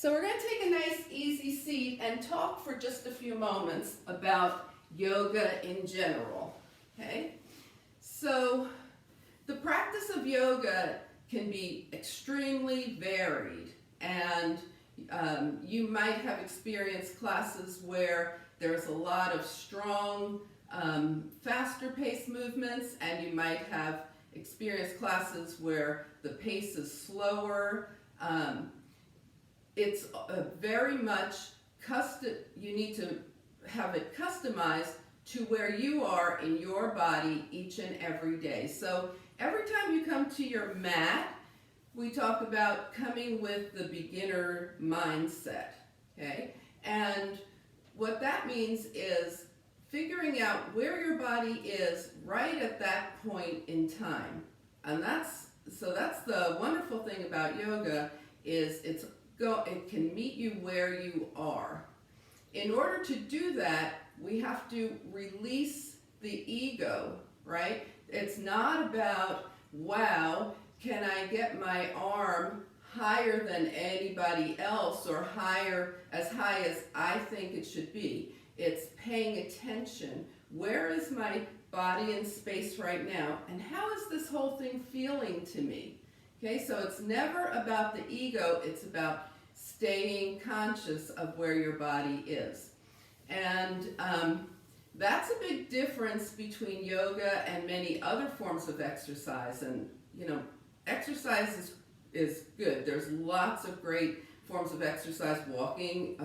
So we're going to take a nice easy seat and talk for just a few moments about yoga in general. Okay? So the practice of yoga can be extremely varied, and you might have experienced classes where there's a lot of strong, faster paced movements, and you might have experienced classes where the pace is slower. It's very much you need to have it customized to where you are in your body each and every day. So every time you come to your mat, we talk about coming with the beginner mindset, okay? And what that means is figuring out where your body is right at that point in time. And that's the wonderful thing about yoga is it can meet you where you are. In order to do that, we have to release the ego, right? It's not about, wow, can I get my arm higher than anybody else or as high as I think it should be. It's paying attention. Where is my body in space right now? And how is this whole thing feeling to me? Okay, so it's never about the ego, it's about staying conscious of where your body is. And that's a big difference between yoga and many other forms of exercise. And, you know, exercise is good. There's lots of great forms of exercise. Walking,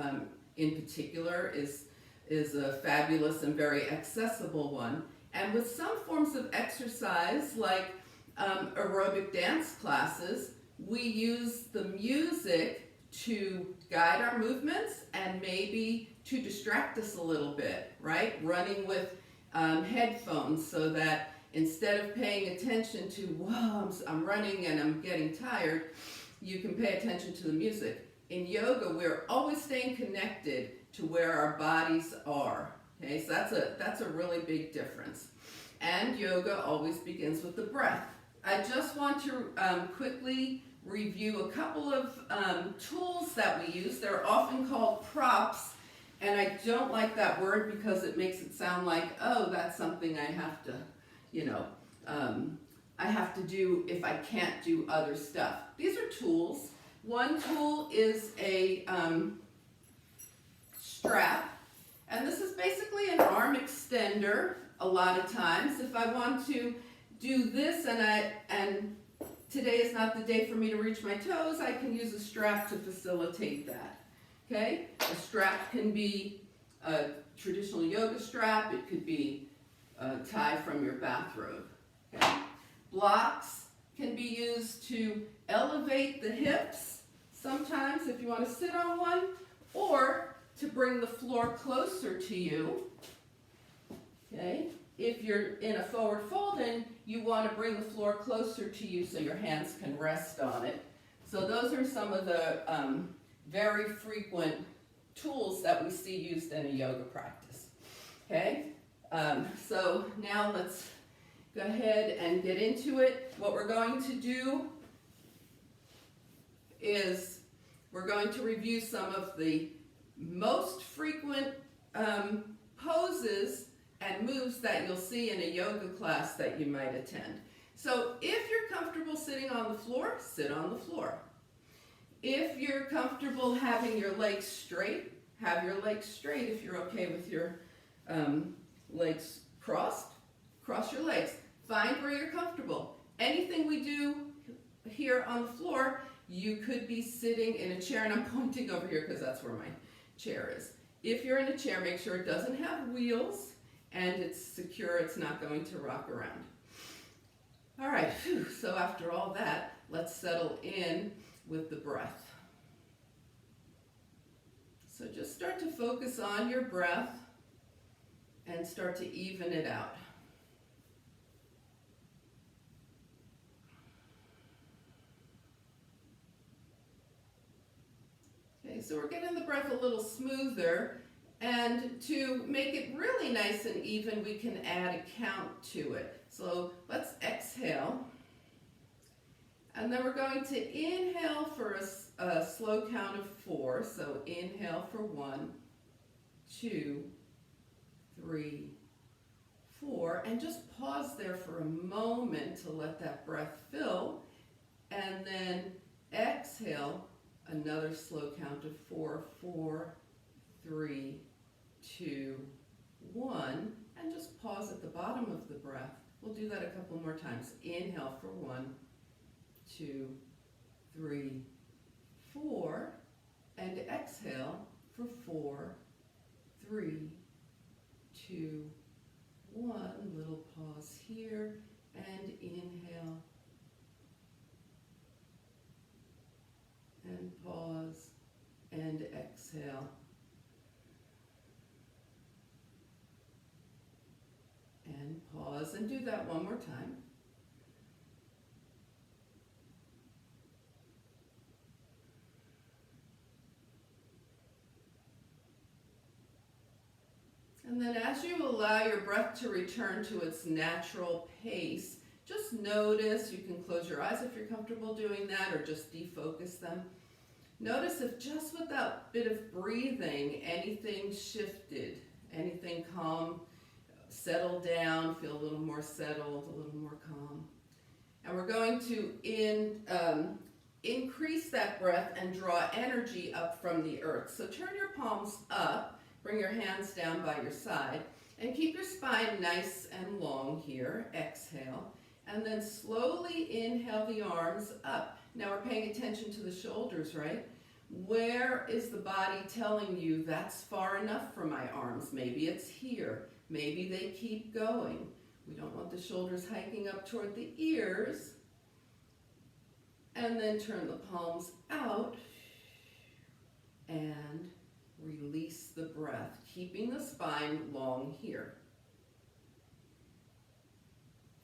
in particular, is a fabulous and very accessible one. And with some forms of exercise, like aerobic dance classes, we use the music to guide our movements and maybe to distract us a little bit, right? Running with headphones so that instead of paying attention to, whoa, I'm running and I'm getting tired, you can pay attention to the music. In yoga, we're always staying connected to where our bodies are. Okay, so that's a really big difference. And yoga always begins with the breath. I just want to quickly review a couple of tools that we use. They're often called props, and I don't like that word because it makes it sound like, oh, that's something I have to, I have to do if I can't do other stuff. These are tools. One tool is a strap, and this is basically an arm extender. A lot of times, if I want to do this and today is not the day for me to reach my toes, I can use a strap to facilitate that. Okay? A strap can be a traditional yoga strap. It could be a tie from your bathrobe. Okay? Blocks can be used to elevate the hips, sometimes if you want to sit on one, or to bring the floor closer to you. Okay? If you're in a forward fold and you want to bring the floor closer to you so your hands can rest on it. So those are some of the very frequent tools that we see used in a yoga practice. Okay? So now let's go ahead and get into it. What we're going to do is we're going to review some of the most frequent poses and moves that you'll see in a yoga class that you might attend. So if you're comfortable sitting on the floor, sit on the floor. If you're comfortable having your legs straight, have your legs straight. If you're okay with your legs crossed, cross your legs. Find where you're comfortable. Anything we do here on the floor, you could be sitting in a chair, and I'm pointing over here because that's where my chair is. If you're in a chair, make sure it doesn't have wheels and it's secure, it's not going to rock around. All right, so after all that, let's settle in with the breath. So just start to focus on your breath and start to even it out. Okay, so we're getting the breath a little smoother. And to make it really nice and even, we can add a count to it. So let's exhale. And then we're going to inhale for a slow count of 4. So inhale for 1, 2, 3, 4. And just pause there for a moment to let that breath fill. And then exhale, another slow count of 4, 4, 3, 2, 1. And just pause at the bottom of the breath. We'll do that a couple more times. Inhale for 1, 2, 3, 4. And exhale for 4, 3, 2, 1. Little pause here. And inhale. And pause. And exhale. And pause, and do that one more time. And then as you allow your breath to return to its natural pace, just notice, you can close your eyes if you're comfortable doing that, or just defocus them. Notice if just with that bit of breathing, anything shifted, anything calm, settle down, feel a little more settled, a little more calm. And we're going to increase that breath and draw energy up from the earth. So turn your palms up, bring your hands down by your side, and keep your spine nice and long here. Exhale. And then slowly inhale the arms up. Now we're paying attention to the shoulders, right? Where is the body telling you that's far enough for my arms? Maybe it's here. Maybe they keep going. We don't want the shoulders hiking up toward the ears. And then turn the palms out and release the breath, keeping the spine long here.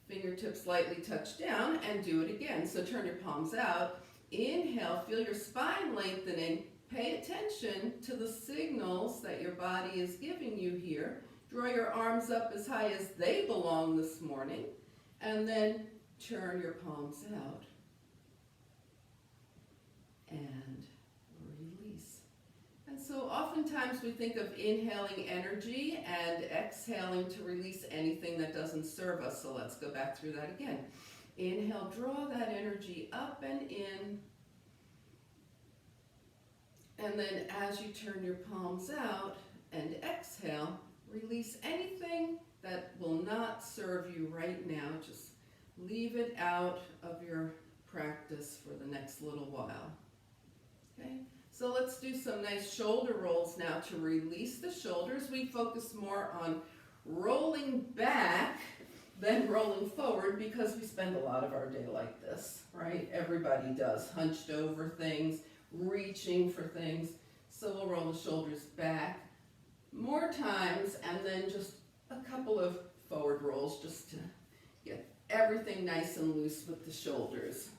Fingertips lightly touch down and do it again. So turn your palms out. Inhale, feel your spine lengthening. Pay attention to the signals that your body is giving you here. Draw your arms up as high as they belong this morning, and then turn your palms out and release. And so oftentimes we think of inhaling energy and exhaling to release anything that doesn't serve us. So let's go back through that again. Inhale, draw that energy up and in. And then as you turn your palms out and exhale, release anything that will not serve you right now. Just leave it out of your practice for the next little while. Okay? So let's do some nice shoulder rolls now to release the shoulders. We focus more on rolling back than rolling forward because we spend a lot of our day like this, right? Everybody does, hunched over things, reaching for things. So we'll roll the shoulders back more times, and then just a couple of forward rolls just to get everything nice and loose with the shoulders.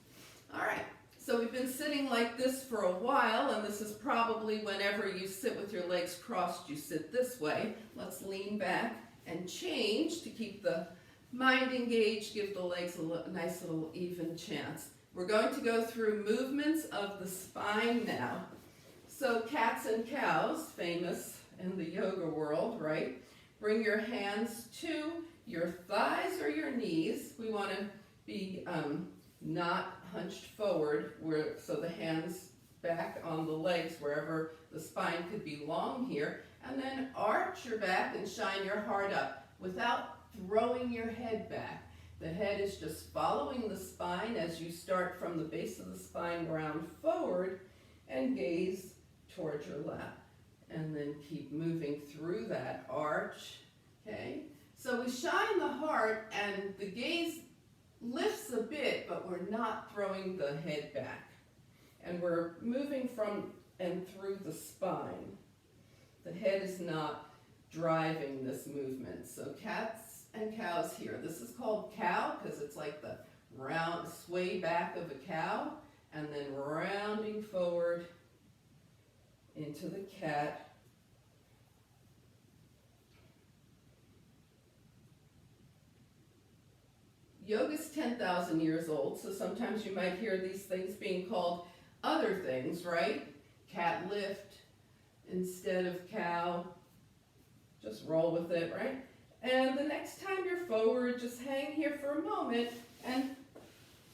All right, so we've been sitting like this for a while, and this is probably whenever you sit with your legs crossed, you sit this way. Let's lean back and change to keep the mind engaged, give the legs a nice little even chance. We're going to go through movements of the spine now. So cats and cows, famous in the yoga world, right? Bring your hands to your thighs or your knees. We want to be not hunched forward, so the hands back on the legs wherever the spine could be long here. And then arch your back and shine your heart up without throwing your head back. The head is just following the spine as you start from the base of the spine, round forward, and gaze towards your lap. And then keep moving through that arch, okay? So we shine the heart and the gaze lifts a bit, but we're not throwing the head back. And we're moving from and through the spine. The head is not driving this movement. So cats and cows here. This is called cow because it's like the round sway back of a cow, and then rounding forward into the cat. Yoga's 10,000 years old, so sometimes you might hear these things being called other things, right? Cat lift instead of cow. Just roll with it, right? And the next time you're forward, just hang here for a moment and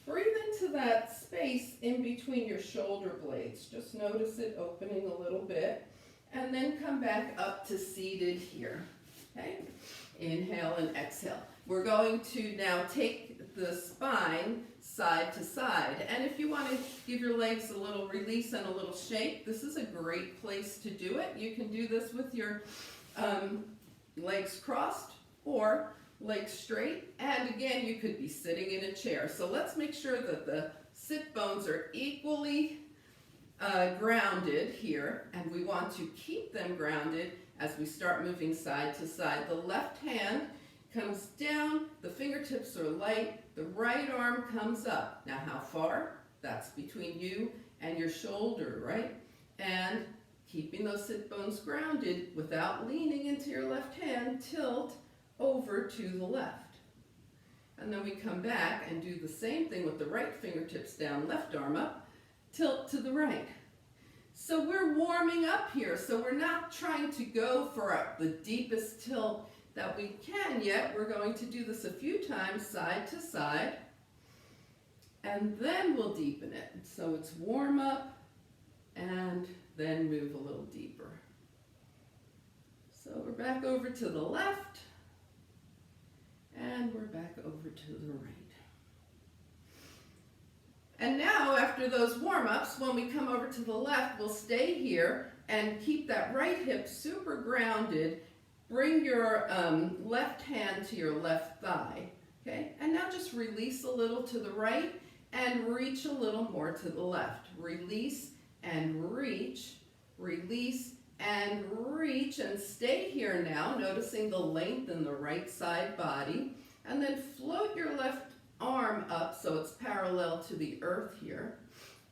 breathe into that space in between your shoulder blades. Just notice it opening a little bit. And then come back up to seated here, okay? Inhale and exhale. We're going to now take the spine side to side. And if you want to give your legs a little release and a little shake, this is a great place to do it. You can do this with your legs crossed or legs straight. And again, you could be sitting in a chair. So let's make sure that the sit bones are equally grounded here, and we want to keep them grounded as we start moving side to side. The left hand comes down, the fingertips are light, the right arm comes up. Now how far? That's between you and your shoulder, right? And keeping those sit bones grounded without leaning into your left hand, tilt over to the left. And then we come back and do the same thing with the right fingertips down, left arm up, tilt to the right. So we're warming up here, so we're not trying to go for the deepest tilt that we can yet. We're going to do this a few times, side to side, and then we'll deepen it. So it's warm up and then move a little deeper. So we're back over to the left, and we're back over to the right. And now, after those warm-ups, when we come over to the left, we'll stay here and keep that right hip super grounded. Bring your left hand to your left thigh, okay? And now just release a little to the right and reach a little more to the left. Release and reach, release and reach, and stay here now, noticing the length in the right side body. And then float your left arm up so it's parallel to the earth here.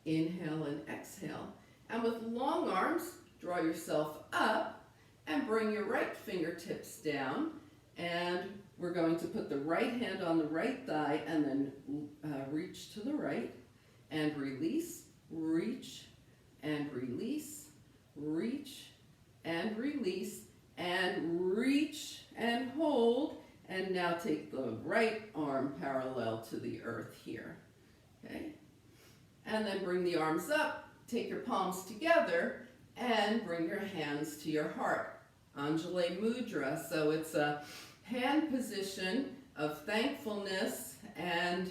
Inhale and exhale. And with long arms, draw yourself up and bring your right fingertips down. And we're going to put the right hand on the right thigh and then reach to the right and release, reach and release, reach and release and reach and hold. And now take the right arm parallel to the earth here, okay? And then bring the arms up, take your palms together, and bring your hands to your heart. Anjali Mudra, so it's a hand position of thankfulness, and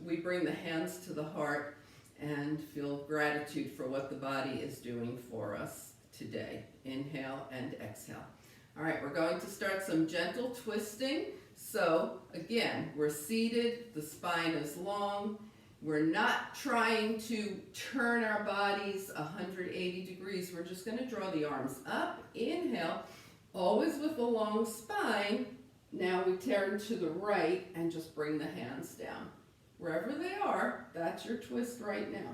we bring the hands to the heart and feel gratitude for what the body is doing for us today. Inhale and exhale. All right, we're going to start some gentle twisting. So again, we're seated, the spine is long. We're not trying to turn our bodies 180 degrees. We're just going to draw the arms up. Inhale, always with a long spine. Now we turn to the right and just bring the hands down. Wherever they are, that's your twist right now.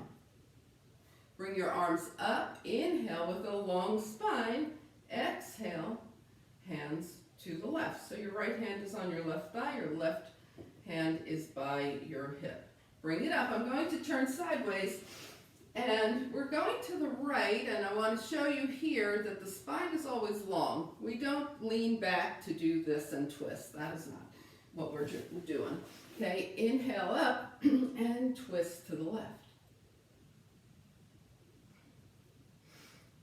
Bring your arms up. Inhale with a long spine. Exhale. Hands to the left. So your right hand is on your left thigh, your left hand is by your hip. Bring it up. I'm going to turn sideways, and we're going to the right, and I want to show you here that the spine is always long. We don't lean back to do this and twist. That is not what we're doing. Okay, inhale up and twist to the left.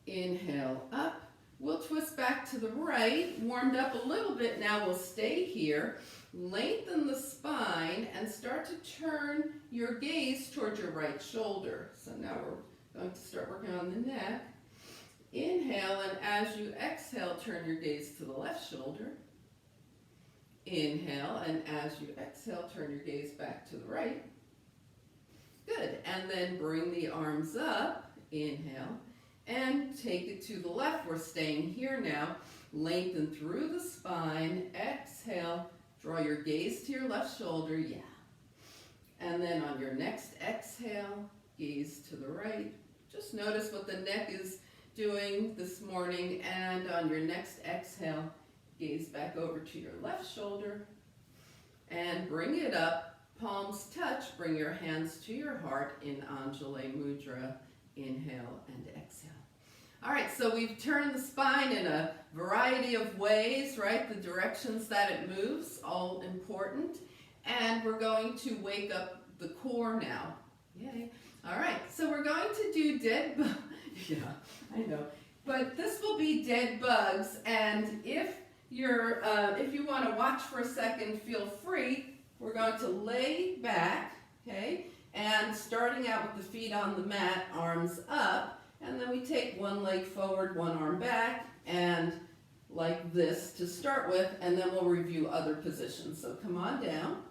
Inhale up. We'll twist back to the right, warmed up a little bit. Now we'll stay here, lengthen the spine, and start to turn your gaze towards your right shoulder. So now we're going to start working on the neck. Inhale, and as you exhale, turn your gaze to the left shoulder. Inhale, and as you exhale, turn your gaze back to the right. Good, and then bring the arms up. Inhale. And take it to the left. We're staying here now. Lengthen through the spine. Exhale. Draw your gaze to your left shoulder. Yeah. And then on your next exhale, gaze to the right. Just notice what the neck is doing this morning. And on your next exhale, gaze back over to your left shoulder. And bring it up. palms touch, bring your hands to your heart in Anjali Mudra. Inhale and exhale. All right, so we've turned the spine in a variety of ways, right? The directions that it moves, all important. And we're going to wake up the core now. Yay. All right, so we're going to do dead bugs. Yeah, I know. But this will be dead bugs, and if you want to watch for a second, feel free. We're going to lay back, okay? And starting out with the feet on the mat, arms up. And then we take one leg forward, one arm back, and like this to start with, and then we'll review other positions. So come on down.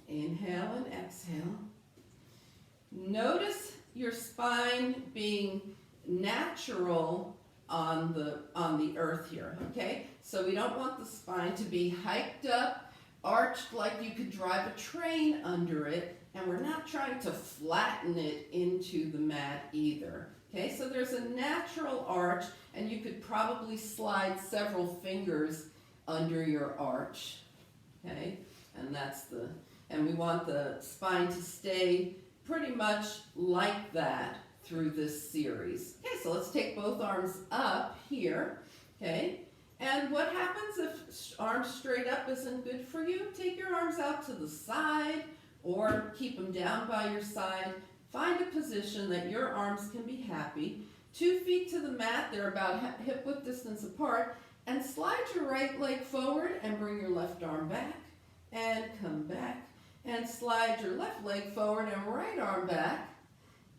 Inhale and exhale. Notice your spine being natural on the earth here, okay? So we don't want the spine to be hiked up, arched like you could drive a train under it. And we're not trying to flatten it into the mat either. Okay, so there's a natural arch, and you could probably slide several fingers under your arch. Okay, and we want the spine to stay pretty much like that through this series. Okay, so let's take both arms up here. Okay, and what happens if arms straight up isn't good for you? Take your arms out to the side, or keep them down by your side. Find a position that your arms can be happy. 2 feet to the mat, they're about hip-width distance apart, and slide your right leg forward and bring your left arm back, and come back, and slide your left leg forward and right arm back,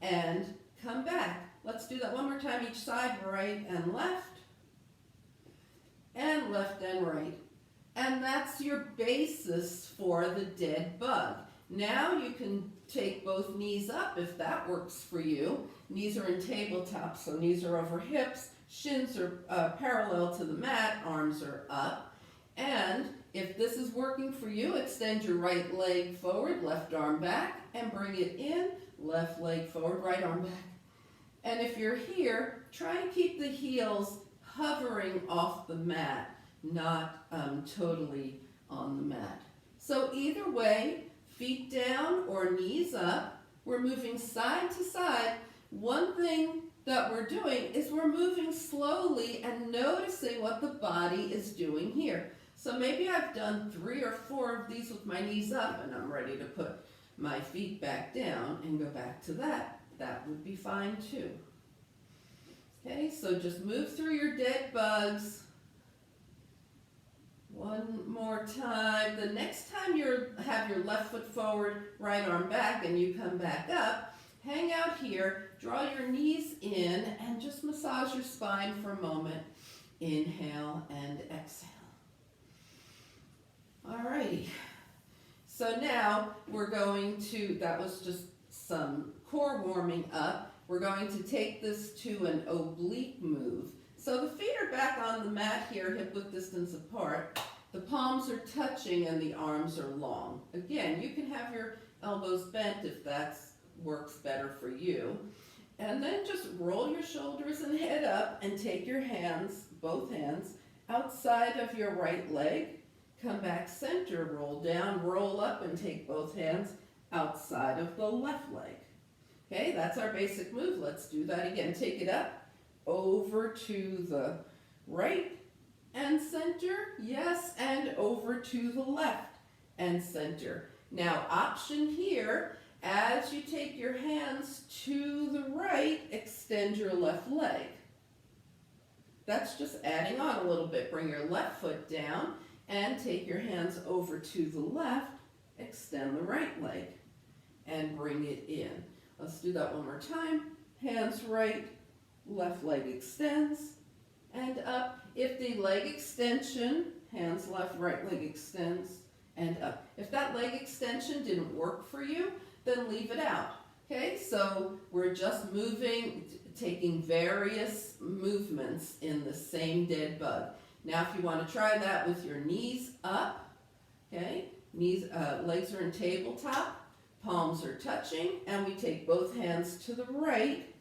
and come back. Let's do that one more time each side, right and left and right. And that's your basis for the dead bug. Now you can take both knees up if that works for you. Knees are in tabletop, so knees are over hips, shins are parallel to the mat, arms are up. And if this is working for you, extend your right leg forward, left arm back, and bring it in, left leg forward, right arm back. And if you're here, try and keep the heels hovering off the mat, not totally on the mat. So either way, feet down or knees up, we're moving side to side. One thing that we're doing is we're moving slowly and noticing what the body is doing here. So maybe I've done 3 or 4 of these with my knees up and I'm ready to put my feet back down and go back to that. That would be fine too. Okay, so just move through your dead bugs. One more time. The next time you have your left foot forward, right arm back, and you come back up, hang out here, draw your knees in, and just massage your spine for a moment. Inhale and exhale. Alrighty. So now we're going to, that was just some core warming up. We're going to take this to an oblique move. So the feet are back on the mat here, hip-width distance apart. The palms are touching and the arms are long. Again, you can have your elbows bent if that works better for you. And then just roll your shoulders and head up and take your hands, both hands, outside of your right leg. Come back center, roll down, roll up, and take both hands outside of the left leg. Okay, that's our basic move. Let's do that again. Take it up, over to the right and center, yes, and over to the left and center. Now, option here, as you take your hands to the right, extend your left leg. That's just adding on a little bit. Bring your left foot down and take your hands over to the left, extend the right leg, and bring it in. Let's do that one more time. Hands right, left leg extends, and up. If the leg extension, hands left, right leg extends, and up. If that leg extension didn't work for you, then leave it out. Okay, so we're just moving, taking various movements in the same dead bug. Now if you want to try that with your knees up, okay, legs are in tabletop, palms are touching, and we take both hands to the right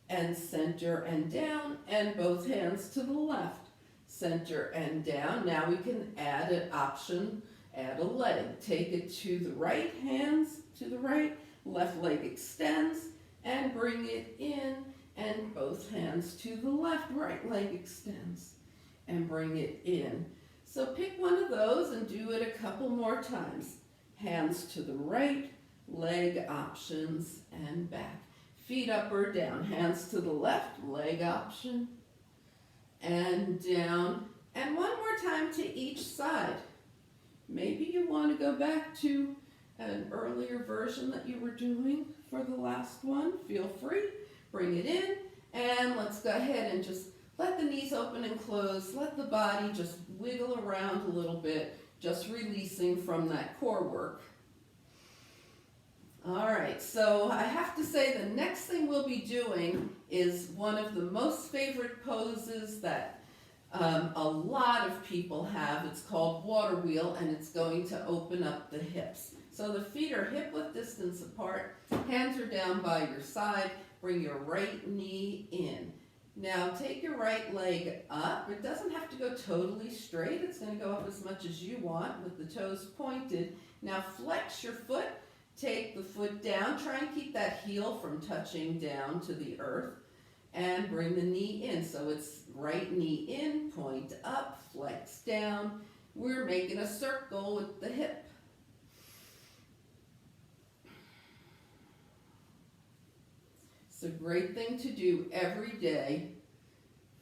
and center and down, and both hands to the left, center and down. Now we can add an option Add a leg. Take it to the right, hands to the right, left leg extends, and bring it in, and both hands to the left, right leg extends, and bring it in. So pick one of those and do it a couple more times. Hands to the right, leg options, and back. Feet up or down, hands to the left, leg option, and down. And one more time to each side. Maybe you want to go back to an earlier version that you were doing for the last one. Feel free, bring it in, and let's go ahead and just let the knees open and close. Let the body just wiggle around a little bit, just releasing from that core work. All right, so I have to say the next thing we'll be doing is one of the most favorite poses that a lot of people have. It's called water wheel, and it's going to open up the hips. So the feet are hip width distance apart, hands are down by your side, bring your right knee in. Now take your right leg up. It doesn't have to go totally straight. It's going to go up as much as you want with the toes pointed. Now flex your foot. Take the foot down. Try and keep that heel from touching down to the earth. And bring the knee in. So it's right knee in, point up, flex down. We're making a circle with the hip. It's a great thing to do every day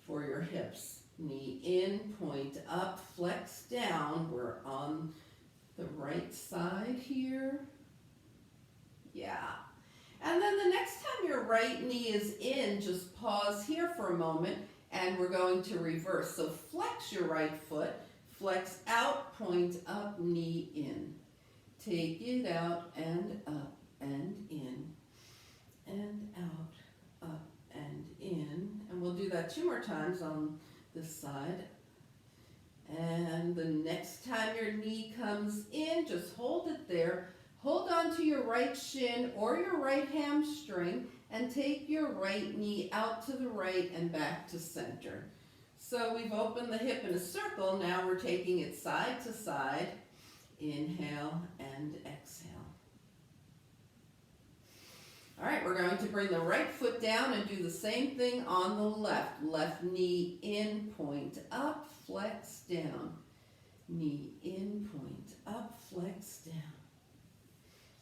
for your hips. Knee in, point up, flex down. We're on the right side here. Yeah. And then the next time your right knee is in, just pause here for a moment, and we're going to reverse. So flex your right foot, flex out, point up, knee in. Take it out and up and in, and out, up and in. And we'll do that 2 more times on this side. And the next time your knee comes in, just hold it there. Hold on to your right shin or your right hamstring and take your right knee out to the right and back to center. So we've opened the hip in a circle. Now we're taking it side to side. Inhale and exhale. All right, we're going to bring the right foot down and do the same thing on the left. Left knee in, point up, flex down. Knee in, point up, flex down.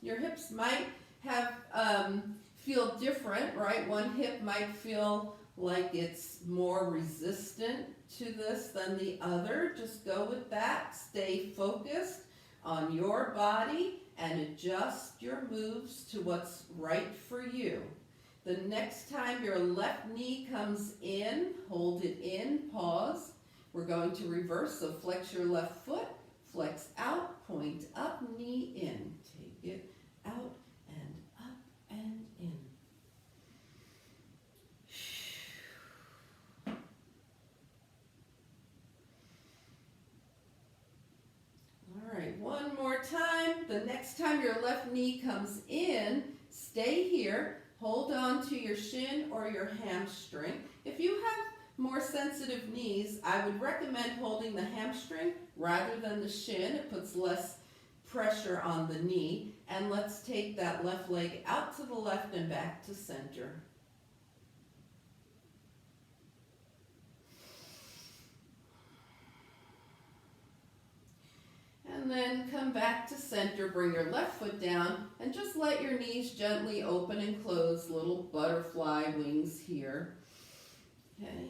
Your hips might have feel different, right? One hip might feel like it's more resistant to this than the other. Just go with that. Stay focused on your body and adjust your moves to what's right for you. The next time your left knee comes in, hold it in, pause. We're going to reverse, so flex your left foot, flex out, point up, knee in. Take it out and up and in. All right, one more time. The next time your left knee comes in, stay here. Hold on to your shin or your hamstring. If you have more sensitive knees, I would recommend holding the hamstring rather than the shin. It puts less pressure on the knee. And let's take that left leg out to the left and back to center. And then come back to center, bring your left foot down, and just let your knees gently open and close, little butterfly wings here. Okay.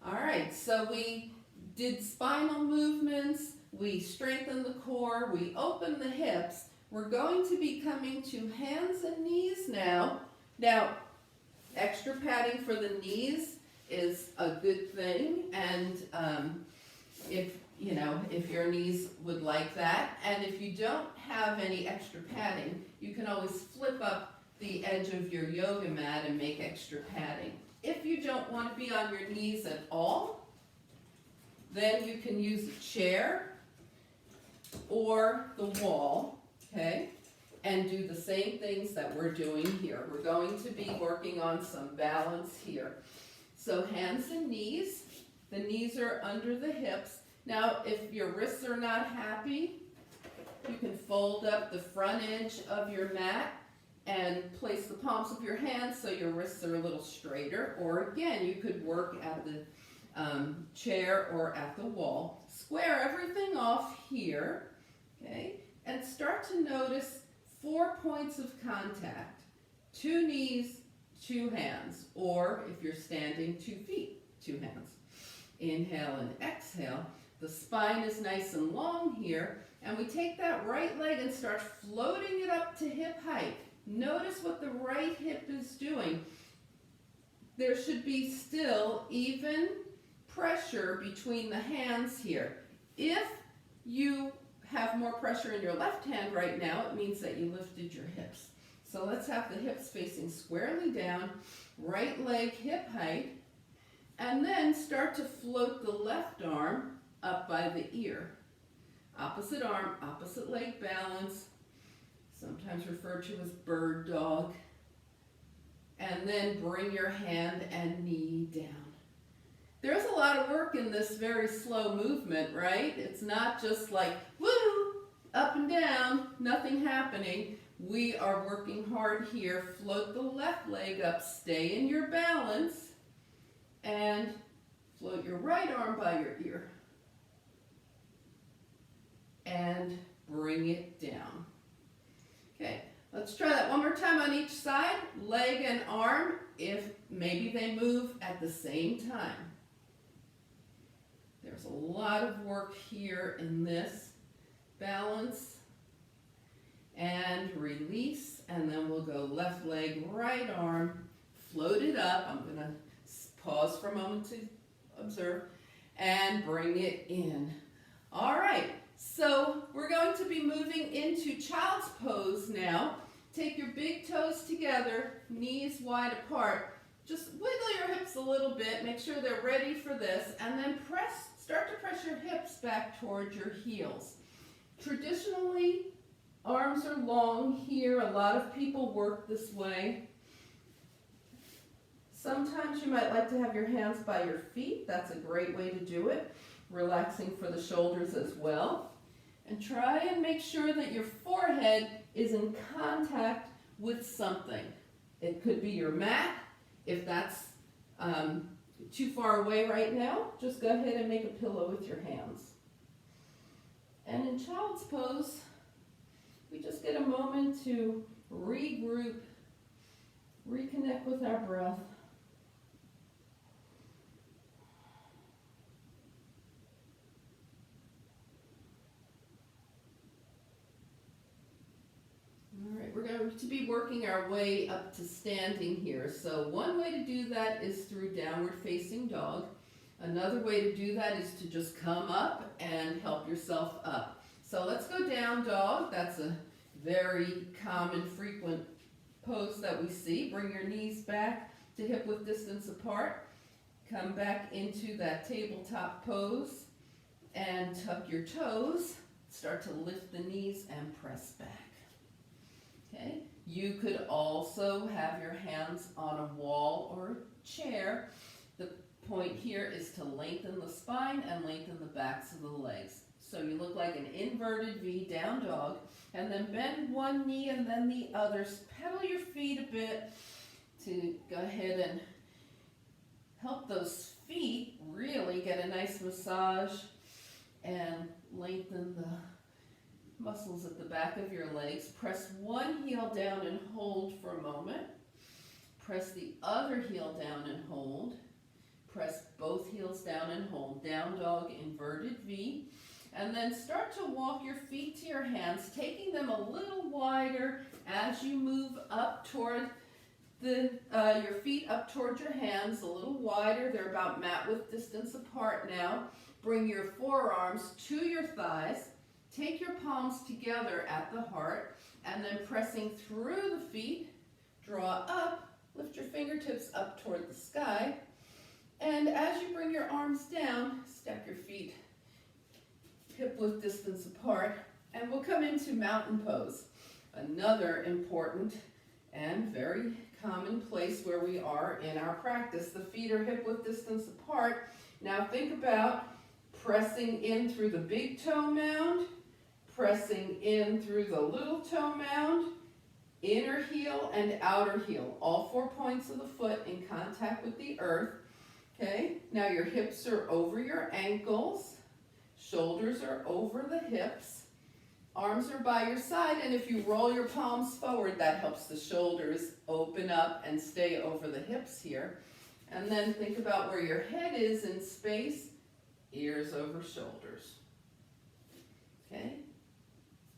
All right, so we did spinal movements, we strengthened the core, we opened the hips. We're going to be coming to hands and knees now. Now, extra padding for the knees is a good thing, and if your knees would like that. And if you don't have any extra padding, you can always flip up the edge of your yoga mat and make extra padding. If you don't want to be on your knees at all, then you can use a chair or the wall, okay, and do the same things that we're doing here. We're going to be working on some balance here. So hands and knees, the knees are under the hips. Now, if your wrists are not happy, You can fold up the front edge of your mat and place the palms of your hands so your wrists are a little straighter. Or again, you could work at the chair or at the wall. Square everything off here, okay? And start to notice 4 points of contact. 2 knees, 2 hands. Or if you're standing, 2 feet, 2 hands. Inhale and exhale. The spine is nice and long here. And we take that right leg and start floating it up to hip height. Notice what the right hip is doing. There should be still even pressure between the hands here. If you have more pressure in your left hand right now, it means that you lifted your hips. So let's have the hips facing squarely down, right leg hip height, and then start to float the left arm up by the ear. Opposite arm, opposite leg balance, sometimes referred to as bird dog. And then bring your hand and knee down. There's a lot of work in this very slow movement, right? It's not just like, woo, up and down, nothing happening. We are working hard here. Float the left leg up, stay in your balance, and float your right arm by your ear. And bring it down. Okay, let's try that one more time on each side. Leg and arm, if maybe they move at the same time. There's a lot of work here in this. Balance and release, and then we'll go left leg, right arm, float it up. I'm going to pause for a moment to observe and bring it in. All right, so we're going to be moving into child's pose now. Take your big toes together, knees wide apart. Just wiggle your hips a little bit, make sure they're ready for this, and then start to press your hips back towards your heels. Traditionally, arms are long here. A lot of people work this way. Sometimes you might like to have your hands by your feet. That's a great way to do it. Relaxing for the shoulders as well. And try and make sure that your forehead is in contact with something. It could be your mat. If that's too far away right now, just go ahead and make a pillow with your hands. And in child's pose, we just get a moment to regroup, reconnect with our breath. All right, we're going to be working our way up to standing here. So one way to do that is through downward facing dog. Another way to do that is to just come up and help yourself up. So let's go down dog. That's a very common, frequent pose that we see. Bring your knees back to hip width distance apart. Come back into that tabletop pose and tuck your toes. Start to lift the knees and press back. Okay. You could also have your hands on a wall or chair. The point here is to lengthen the spine and lengthen the backs of the legs. So you look like an inverted V, down dog, and then bend one knee and then the other. Pedal your feet a bit to go ahead and help those feet really get a nice massage and lengthen the muscles at the back of your legs. Press one heel down and hold for a moment. Press the other heel down and hold. Press both heels down and hold. Down dog, inverted V. And then start to walk your feet to your hands, taking them a little wider as you move up toward your feet up toward your hands, a little wider. They're about mat width distance apart now. Bring your forearms to your thighs. Take your palms together at the heart, and then pressing through the feet, draw up, lift your fingertips up toward the sky, and as you bring your arms down, stack your feet hip width distance apart, and we'll come into mountain pose. Another important and very common place where we are in our practice. The feet are hip width distance apart. Now think about pressing in through the big toe mound, pressing in through the little toe mound, inner heel and outer heel. All 4 points of the foot in contact with the earth. Okay, now your hips are over your ankles. Shoulders are over the hips. Arms are by your side, and if you roll your palms forward, that helps the shoulders open up and stay over the hips here. And then think about where your head is in space, ears over shoulders. Okay?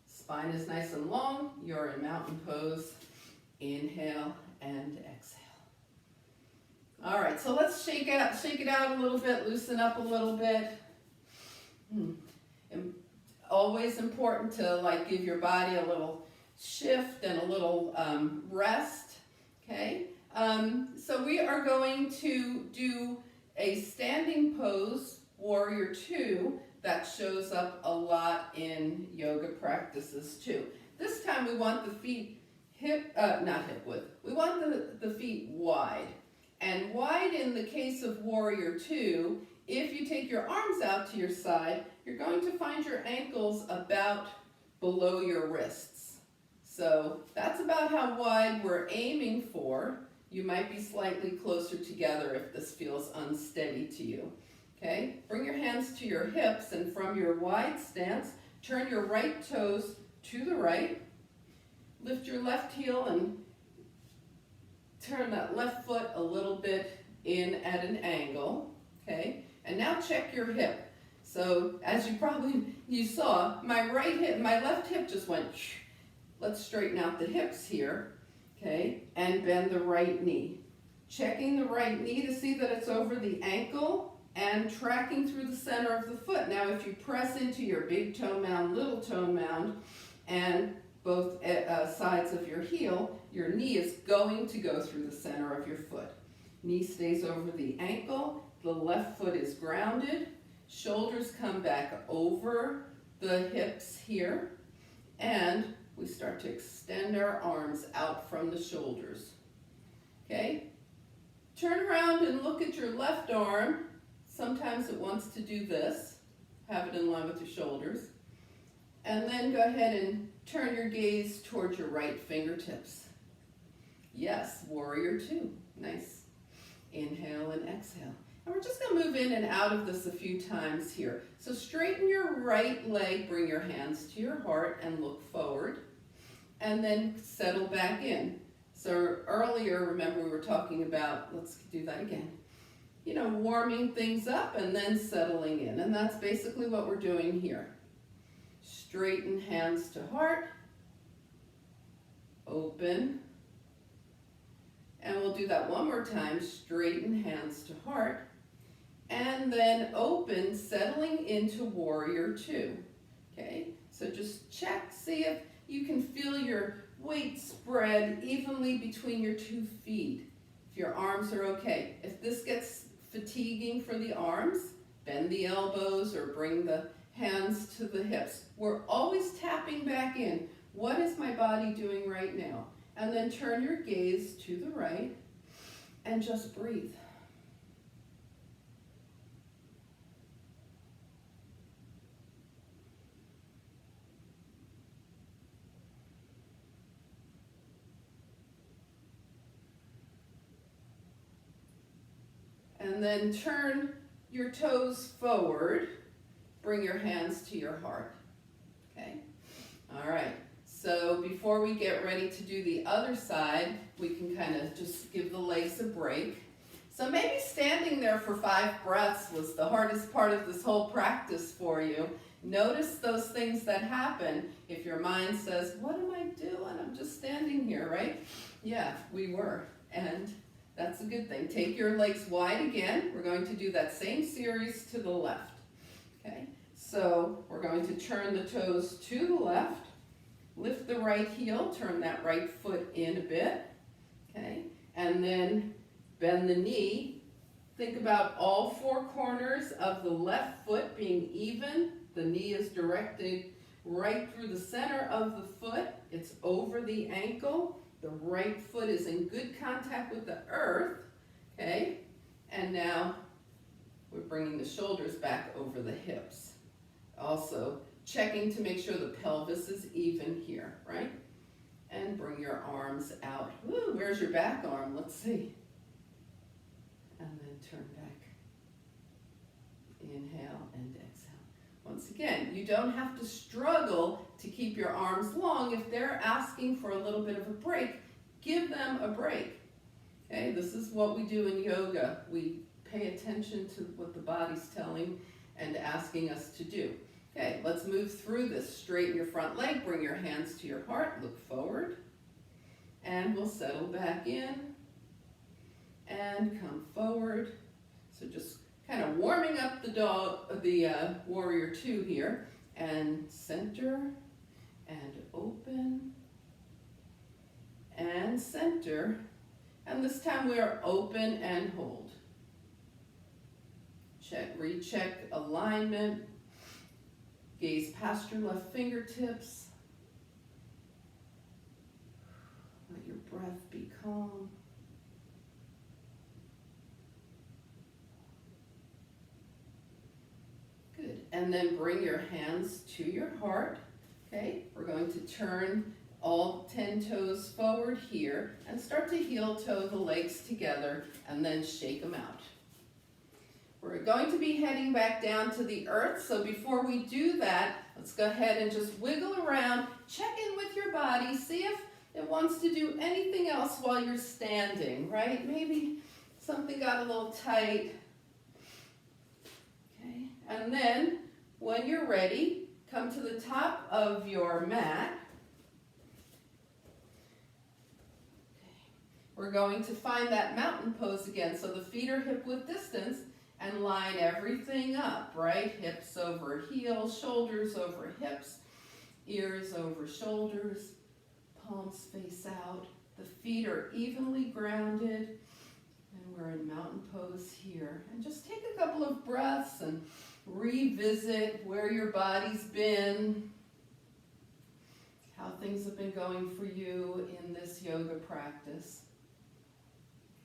Spine is nice and long. You're in mountain pose. Inhale and exhale. All right, so let's shake it out a little bit, loosen up a little bit. And always important to give your body a little shift and a little rest. Okay? So we are going to do a standing pose, Warrior Two, that shows up a lot in yoga practices too. This time we want the feet not hip width. We want the feet wide. And wide in the case of Warrior Two, if you take your arms out to your side, you're going to find your ankles about below your wrists. So that's about how wide we're aiming for. You might be slightly closer together if this feels unsteady to you. Okay, bring your hands to your hips, and from your wide stance, turn your right toes to the right. Lift your left heel and turn that left foot a little bit in at an angle. Okay, and now check your hip. So as you saw, my left hip just went. Let's straighten out the hips here. Okay, and bend the right knee. Checking the right knee to see that it's over the ankle and tracking through the center of the foot. Now if you press into your big toe mound, little toe mound, and both sides of your heel, your knee is going to go through the center of your foot. Knee stays over the ankle, the left foot is grounded, shoulders come back over the hips here, and we start to extend our arms out from the shoulders. Okay? Turn around and look at your left arm. Sometimes it wants to do this. Have it in line with your shoulders. And then go ahead and turn your gaze towards your right fingertips. Yes, Warrior Two. Nice. Inhale and exhale. And we're just going to move in and out of this a few times here. So straighten your right leg, bring your hands to your heart and look forward. And then settle back in. So earlier, remember we were talking about, let's do that again. Warming things up and then settling in. And that's basically what we're doing here. Straighten hands to heart. Open. And we'll do that one more time. Straighten hands to heart. And then open, settling into Warrior Two. Okay? So just check, see if you can feel your weight spread evenly between your 2 feet. If your arms are okay. If this gets fatiguing for the arms, bend the elbows or bring the hands to the hips. We're always tapping back in. What is my body doing right now? And then turn your gaze to the right and just breathe. And then turn your toes forward. Bring your hands to your heart. Okay? All right. So before we get ready to do the other side, we can kind of just give the legs a break. So maybe standing there for 5 breaths was the hardest part of this whole practice for you. Notice those things that happen. If your mind says, what am I doing? I'm just standing here, right? Yeah, we were. And that's a good thing. Take your legs wide again. We're going to do that same series to the left. Okay, so we're going to turn the toes to the left. Lift the right heel, turn that right foot in a bit. Okay, and then bend the knee. Think about all 4 corners of the left foot being even. The knee is directed right through the center of the foot. It's over the ankle. The right foot is in good contact with the earth, okay? And now we're bringing the shoulders back over the hips. Also, checking to make sure the pelvis is even here, right? And bring your arms out. Woo, where's your back arm? Let's see. And then turn back. Inhale and exhale. Once again, you don't have to struggle to keep your arms long. If they're asking for a little bit of a break, give them a break. Okay, this is what we do in yoga. We pay attention to what the body's telling and asking us to do. Okay, let's move through this. Straighten your front leg, bring your hands to your heart, look forward, and we'll settle back in and come forward. So just kind of warming up the warrior two here, and center and open and center, and this time we are open and hold. Recheck alignment. Gaze past your left fingertips. Let your breath be calm. Good. And then bring your hands to your heart. Okay, we're going to turn all 10 toes forward here and start to heel toe the legs together and then shake them out. We're going to be heading back down to the earth, so before we do that, let's go ahead and just wiggle around, check in with your body, see if it wants to do anything else while you're standing, right? Maybe something got a little tight. Okay, and then when you're ready, come to the top of your mat. We're going to find that mountain pose again, so the feet are hip-width distance, and line everything up, right? Hips over heels, shoulders over hips, ears over shoulders, palms face out. The feet are evenly grounded, and we're in mountain pose here. And just take a couple of breaths and revisit where your body's been, how things have been going for you in this yoga practice.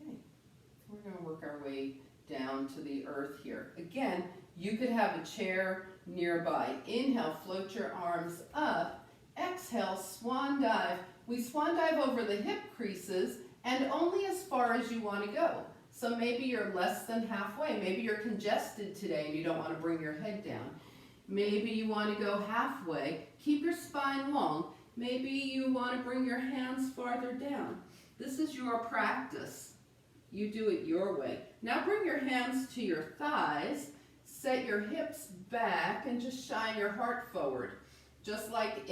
Okay, we're going to work our way down to the earth here. Again, you could have a chair nearby. Inhale, float your arms up. Exhale, swan dive. We swan dive over the hip creases and only as far as you want to go. So maybe you're less than halfway. Maybe you're congested today and you don't want to bring your head down. Maybe you want to go halfway. Keep your spine long. Maybe you want to bring your hands farther down. This is your practice. You do it your way. Now bring your hands to your thighs, set your hips back, and just shine your heart forward. Just like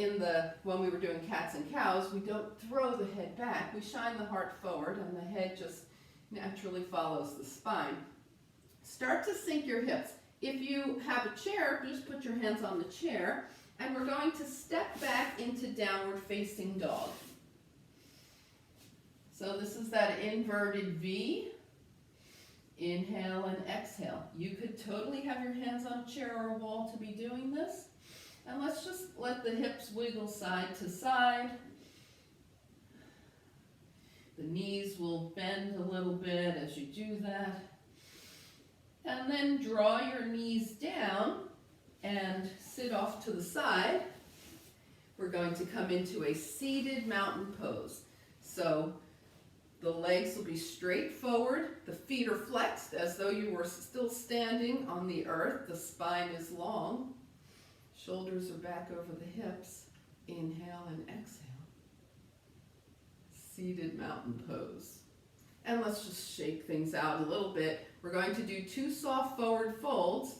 when we were doing cats and cows, we don't throw the head back. We shine the heart forward, and the head just naturally follows the spine. Start to sink your hips. If you have a chair, just put your hands on the chair, and we're going to step back into downward facing dog. So this is that inverted V. Inhale and exhale. You could totally have your hands on a chair or a wall to be doing this. And let's just let the hips wiggle side to side. The knees will bend a little bit as you do that. And then draw your knees down and sit off to the side. We're going to come into a seated mountain pose. So the legs will be straight forward. The feet are flexed as though you were still standing on the earth. The spine is long. Shoulders are back over the hips. Inhale and exhale. Seated mountain pose. And let's just shake things out a little bit. We're going to do 2 soft forward folds.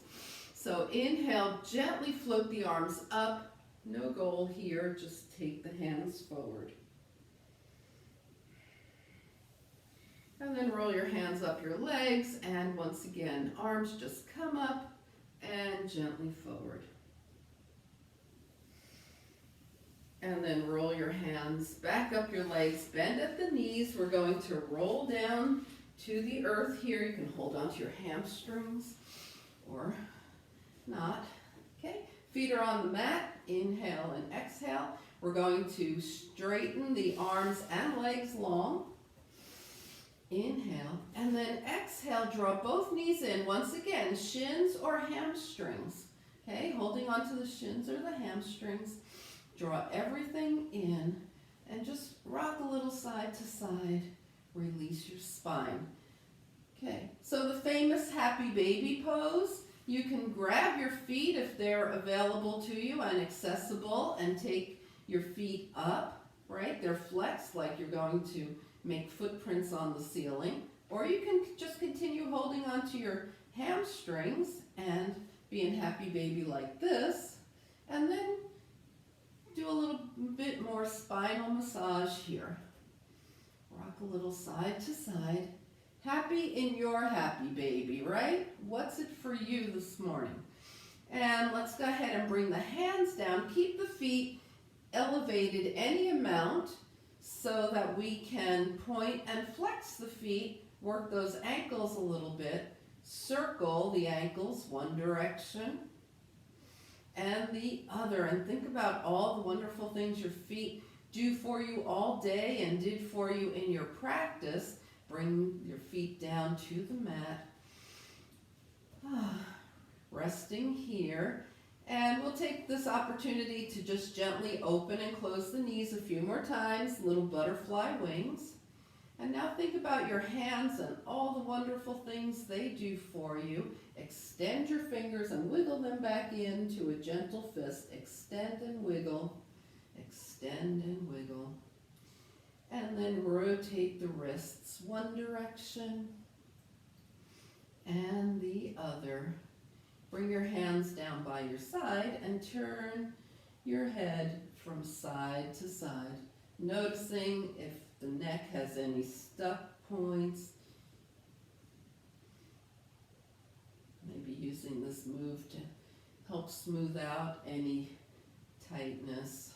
So inhale, gently float the arms up. No goal here, just take the hands forward. And then roll your hands up your legs, and once again, arms just come up and gently forward. And then roll your hands back up your legs, bend at the knees. We're going to roll down to the earth here. You can hold onto your hamstrings or not. Okay, feet are on the mat. Inhale and exhale. We're going to straighten the arms and legs long. Inhale, and then exhale, draw both knees in. Once again, shins or hamstrings. Okay, holding onto the shins or the hamstrings. Draw everything in and just rock a little side to side. Release your spine. Okay, so the famous happy baby pose, you can grab your feet if they're available to you and accessible and take your feet up, right? They're flexed like you're going to make footprints on the ceiling. Or you can just continue holding onto your hamstrings and being happy baby like this. And then do a little bit more spinal massage here. Rock a little side to side. Happy in your happy baby, right? What's it for you this morning? And let's go ahead and bring the hands down. Keep the feet elevated any amount so that we can point and flex the feet, work those ankles a little bit, circle the ankles one direction and the other, and think about all the wonderful things your feet do for you all day and did for you in your practice. Bring your feet down to the mat, resting here. And we'll take this opportunity to just gently open and close the knees a few more times, little butterfly wings. And now think about your hands and all the wonderful things they do for you. Extend your fingers and wiggle them back into a gentle fist. Extend and wiggle, extend and wiggle. And then rotate the wrists one direction and the other. Bring your hands down by your side and turn your head from side to side, noticing if the neck has any stuck points. Maybe using this move to help smooth out any tightness.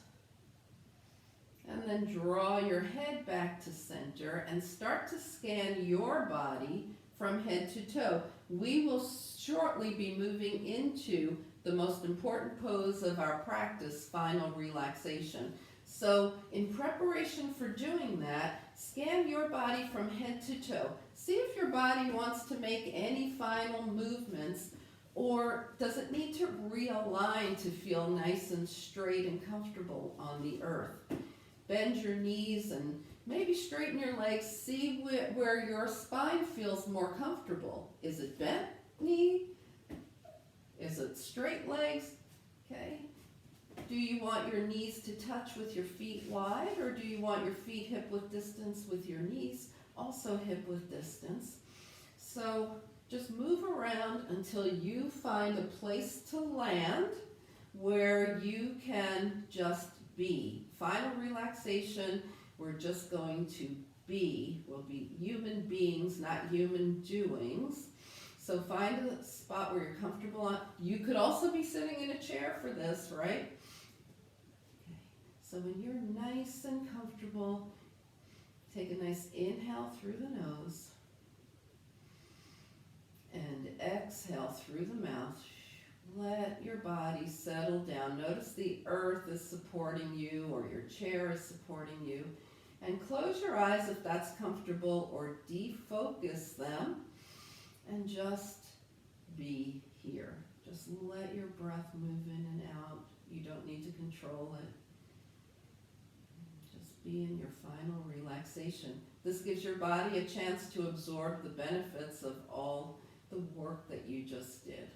And then draw your head back to center and start to scan your body from head to toe. We will shortly be moving into the most important pose of our practice, final relaxation. So in preparation for doing that, scan your body from head to toe. See if your body wants to make any final movements, or does it need to realign to feel nice and straight and comfortable on the earth. Bend your knees and maybe straighten your legs. See where your spine feels more comfortable. Is it bent knee? Is it straight legs? Okay. Do you want your knees to touch with your feet wide, or do you want your feet hip width distance with your knees also hip width distance? So just move around until you find a place to land where you can just be. Final relaxation, we're just going to be. We'll be human beings, not human doings. So find a spot where you're comfortable on. You could also be sitting in a chair for this, right? Okay. So when you're nice and comfortable, take a nice inhale through the nose and exhale through the mouth. Let your body settle down. Notice the earth is supporting you or your chair is supporting you. And close your eyes if that's comfortable, or defocus them and just be here. Just let your breath move in and out. You don't need to control it. Just be in your final relaxation. This gives your body a chance to absorb the benefits of all the work that you just did.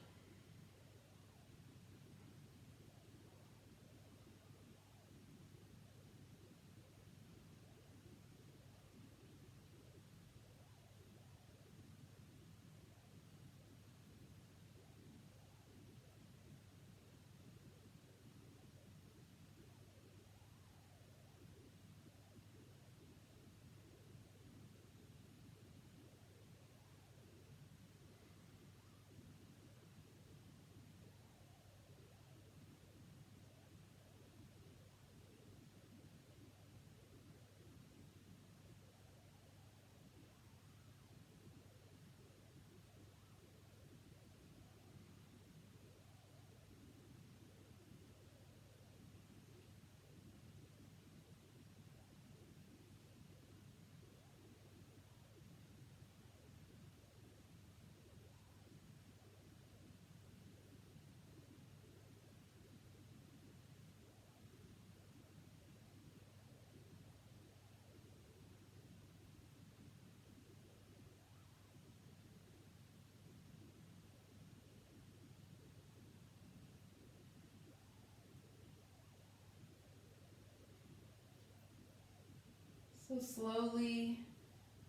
So slowly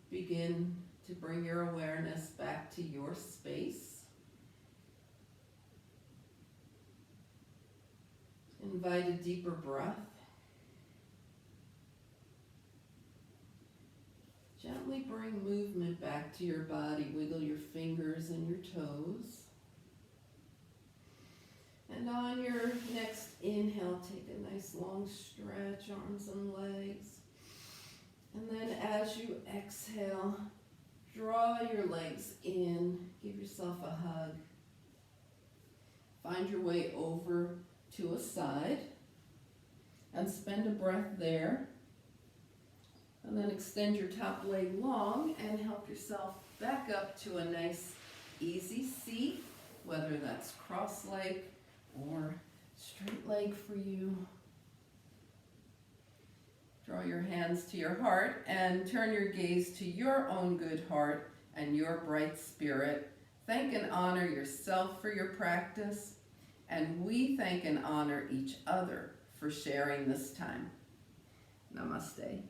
begin to bring your awareness back to your space. Invite a deeper breath. Gently bring movement back to your body. Wiggle your fingers and your toes. And on your next inhale, take a nice long stretch, arms and legs. And then as you exhale, draw your legs in. Give yourself a hug. Find your way over to a side and spend a breath there. And then extend your top leg long and help yourself back up to a nice easy seat, whether that's cross leg or straight leg for you. Draw your hands to your heart and turn your gaze to your own good heart and your bright spirit. Thank and honor yourself for your practice, and we thank and honor each other for sharing this time. Namaste.